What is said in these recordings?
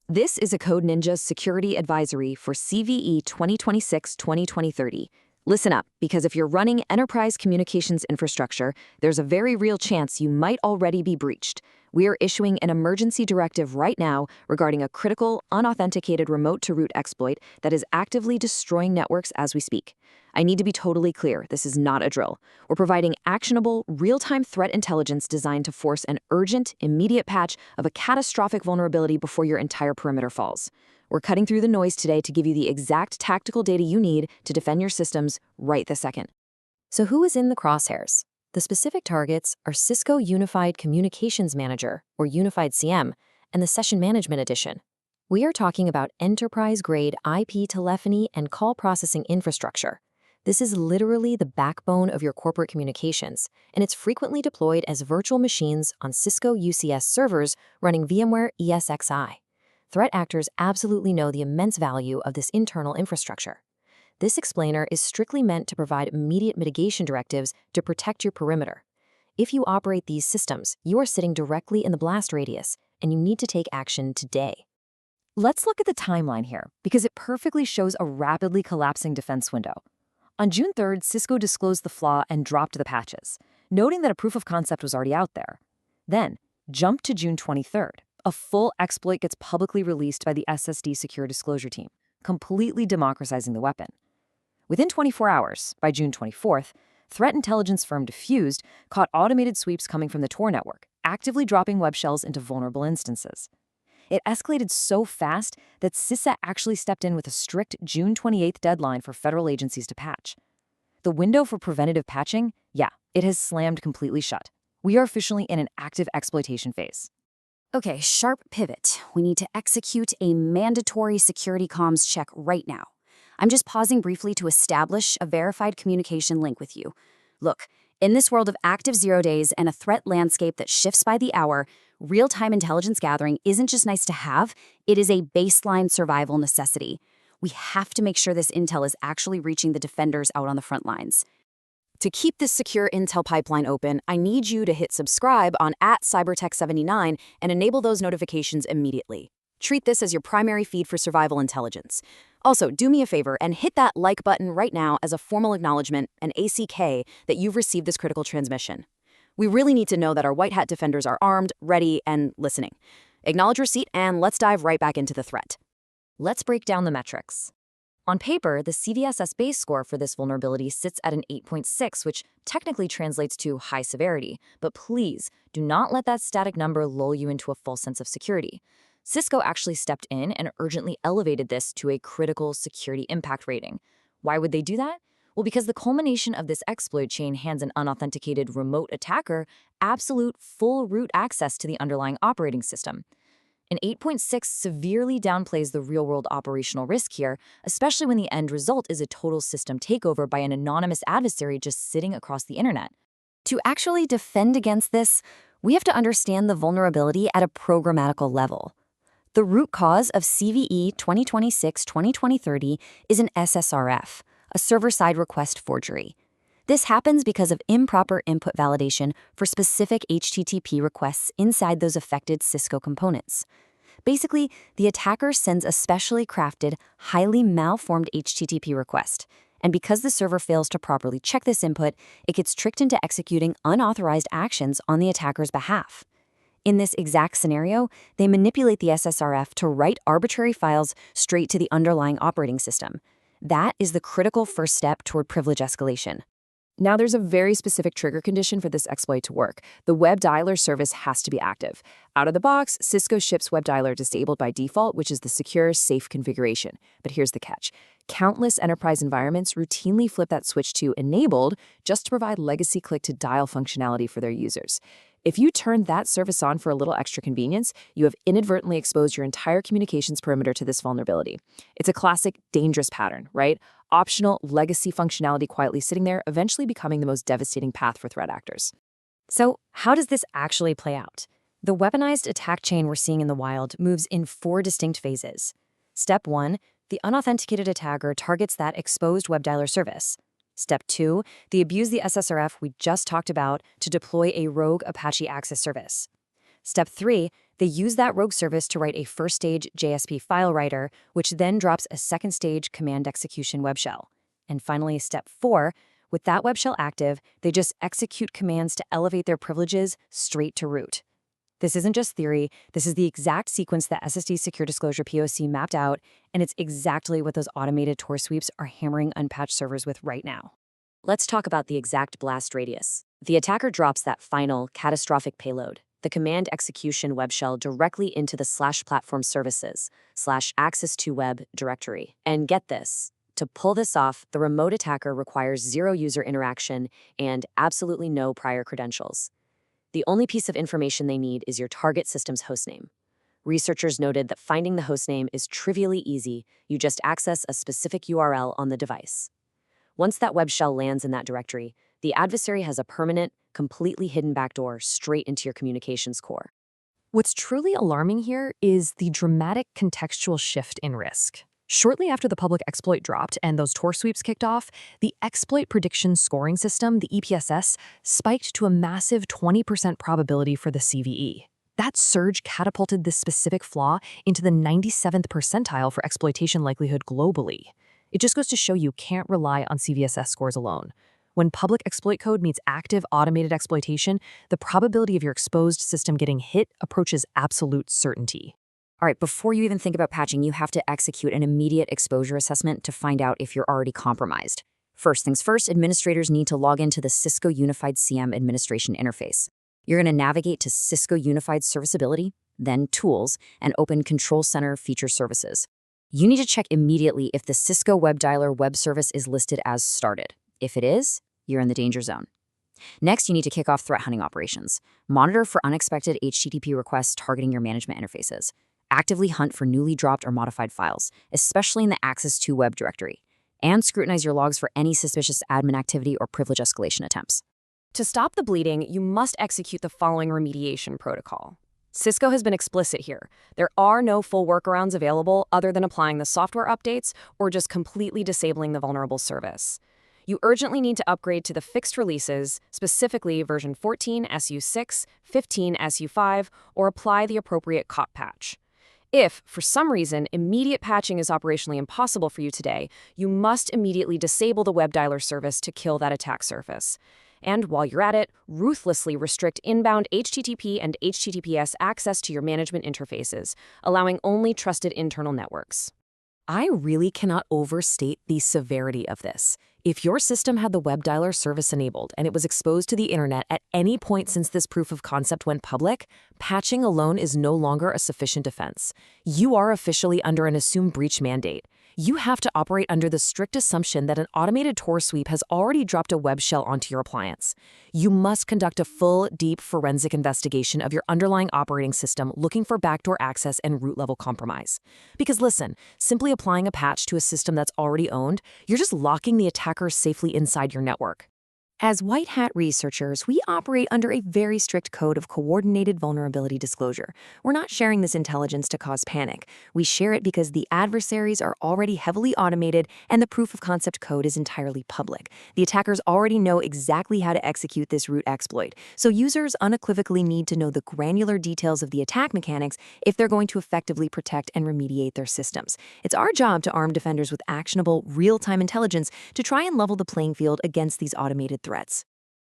This is a Code Ninja security advisory for CVE 2026-2030. Listen up, because if you're running enterprise communications infrastructure, there's a very real chance you might already be breached. We are issuing an emergency directive right now regarding a critical, unauthenticated remote-to-root exploit that is actively destroying networks as we speak. I need to be totally clear, this is not a drill. We're providing actionable, real-time threat intelligence designed to force an urgent, immediate patch of a catastrophic vulnerability before your entire perimeter falls. We're cutting through the noise today to give you the exact tactical data you need to defend your systems right this second. So who is in the crosshairs? The specific targets are Cisco Unified Communications Manager, or Unified CM, and the Session Management Edition. We are talking about enterprise-grade IP telephony and call processing infrastructure. This is literally the backbone of your corporate communications, and it's frequently deployed as virtual machines on Cisco UCS servers running VMware ESXi. Threat actors absolutely know the immense value of this internal infrastructure. This explainer is strictly meant to provide immediate mitigation directives to protect your perimeter. If you operate these systems, you are sitting directly in the blast radius, and you need to take action today. Let's look at the timeline here, because it perfectly shows a rapidly collapsing defense window. On June 3rd, Cisco disclosed the flaw and dropped the patches, noting that a proof of concept was already out there. Then, jump to June 23rd. A full exploit gets publicly released by the SSD Secure Disclosure team, completely democratizing the weapon. Within 24 hours, by June 24th, threat intelligence firm Diffused caught automated sweeps coming from the Tor network, actively dropping web shells into vulnerable instances. It escalated so fast that CISA actually stepped in with a strict June 28th deadline for federal agencies to patch. The window for preventative patching, it has slammed completely shut. We are officially in an active exploitation phase. Okay, sharp pivot. We need to execute a mandatory security comms check right now. I'm just pausing briefly to establish a verified communication link with you. Look, in this world of active 0 days and a threat landscape that shifts by the hour, real-time intelligence gathering isn't just nice to have, it is a baseline survival necessity. We have to make sure this intel is actually reaching the defenders out on the front lines. To keep this secure intel pipeline open, I need you to hit subscribe on @cybertech79 and enable those notifications immediately. Treat this as your primary feed for survival intelligence. Also, do me a favor and hit that like button right now as a formal acknowledgement, an ACK, that you've received this critical transmission. We really need to know that our white hat defenders are armed, ready, and listening. Acknowledge receipt, and let's dive right back into the threat. Let's break down the metrics. On paper, the CVSS base score for this vulnerability sits at an 8.6, which technically translates to high severity. But please, do not let that static number lull you into a false sense of security. Cisco actually stepped in and urgently elevated this to a critical security impact rating. Why would they do that? Well, because the culmination of this exploit chain hands an unauthenticated remote attacker absolute full root access to the underlying operating system. An 8.6 severely downplays the real-world operational risk here, especially when the end result is a total system takeover by an anonymous adversary just sitting across the internet. To actually defend against this, we have to understand the vulnerability at a programmatical level. The root cause of CVE 2026-2030 is an SSRF, a server-side request forgery. This happens because of improper input validation for specific HTTP requests inside those affected Cisco components. Basically, the attacker sends a specially crafted, highly malformed HTTP request, and because the server fails to properly check this input, it gets tricked into executing unauthorized actions on the attacker's behalf. In this exact scenario, they manipulate the SSRF to write arbitrary files straight to the underlying operating system. That is the critical first step toward privilege escalation. Now, there's a very specific trigger condition for this exploit to work. The WebDialer service has to be active. Out of the box, Cisco ships WebDialer disabled by default, which is the secure, safe configuration. But here's the catch. Countless enterprise environments routinely flip that switch to enabled just to provide legacy click-to-dial functionality for their users. If you turn that service on for a little extra convenience, you have inadvertently exposed your entire communications perimeter to this vulnerability. It's a classic dangerous pattern, right? Optional legacy functionality quietly sitting there, eventually becoming the most devastating path for threat actors. So, how does this actually play out? The weaponized attack chain we're seeing in the wild moves in 4 distinct phases. Step 1, the unauthenticated attacker targets that exposed WebDialer service. Step 2, they abuse the SSRF we just talked about to deploy a rogue Apache Axis service. Step 3, they use that rogue service to write a first-stage JSP file writer, which then drops a second-stage command execution web shell. And finally, step 4, with that web shell active, they just execute commands to elevate their privileges straight to root. This isn't just theory, this is the exact sequence that SSD Secure Disclosure POC mapped out, and it's exactly what those automated Tor sweeps are hammering unpatched servers with right now. Let's talk about the exact blast radius. The attacker drops that final, catastrophic payload, the command execution web shell, directly into the /platform services /access2web directory. And get this, to pull this off, the remote attacker requires 0 user interaction and absolutely no prior credentials. The only piece of information they need is your target system's hostname. Researchers noted that finding the hostname is trivially easy. You just access a specific URL on the device. Once that web shell lands in that directory, the adversary has a permanent, completely hidden backdoor straight into your communications core. What's truly alarming here is the dramatic contextual shift in risk. Shortly after the public exploit dropped and those Tor sweeps kicked off, the exploit prediction scoring system, the EPSS, spiked to a massive 20% probability for the CVE. That surge catapulted this specific flaw into the 97th percentile for exploitation likelihood globally. It just goes to show you can't rely on CVSS scores alone. When public exploit code meets active automated exploitation, the probability of your exposed system getting hit approaches absolute certainty. All right, before you even think about patching, you have to execute an immediate exposure assessment to find out if you're already compromised. First things first, administrators need to log into the Cisco Unified CM administration interface. You're going to navigate to Cisco Unified Serviceability, then Tools, and open Control Center Feature Services. You need to check immediately if the Cisco WebDialer web service is listed as started. If it is, you're in the danger zone. Next, you need to kick off threat hunting operations. Monitor for unexpected HTTP requests targeting your management interfaces. Actively hunt for newly dropped or modified files, especially in the Access2Web directory. And scrutinize your logs for any suspicious admin activity or privilege escalation attempts. To stop the bleeding, you must execute the following remediation protocol. Cisco has been explicit here. There are no full workarounds available other than applying the software updates or just completely disabling the vulnerable service. You urgently need to upgrade to the fixed releases, specifically version 14 SU6, 15 SU5, or apply the appropriate COP patch. If, for some reason, immediate patching is operationally impossible for you today, you must immediately disable the WebDialer service to kill that attack surface. And while you're at it, ruthlessly restrict inbound HTTP and HTTPS access to your management interfaces, allowing only trusted internal networks. I really cannot overstate the severity of this. If your system had the WebDialer service enabled and it was exposed to the internet at any point since this proof of concept went public, patching alone is no longer a sufficient defense. You are officially under an assumed breach mandate. You have to operate under the strict assumption that an automated Tor sweep has already dropped a web shell onto your appliance. You must conduct a full, deep forensic investigation of your underlying operating system looking for backdoor access and root-level compromise. Because listen, simply applying a patch to a system that's already owned, you're just locking the attacker safely inside your network. As white hat researchers, we operate under a very strict code of coordinated vulnerability disclosure. We're not sharing this intelligence to cause panic. We share it because the adversaries are already heavily automated and the proof of concept code is entirely public. The attackers already know exactly how to execute this root exploit, so users unequivocally need to know the granular details of the attack mechanics if they're going to effectively protect and remediate their systems. It's our job to arm defenders with actionable, real-time intelligence to try and level the playing field against these automated threats.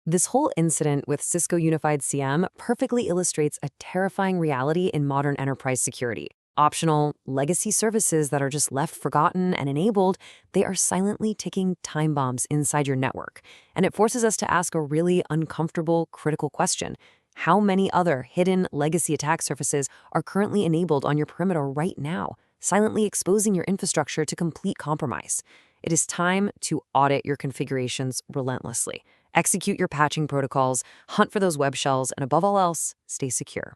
This whole incident with Cisco Unified CM perfectly illustrates a terrifying reality in modern enterprise security. Optional, legacy services that are just left forgotten and enabled, they are silently ticking time bombs inside your network. And it forces us to ask a really uncomfortable, critical question. How many other hidden legacy attack surfaces are currently enabled on your perimeter right now, silently exposing your infrastructure to complete compromise? It is time to audit your configurations relentlessly. Execute your patching protocols, hunt for those web shells, and above all else, stay secure.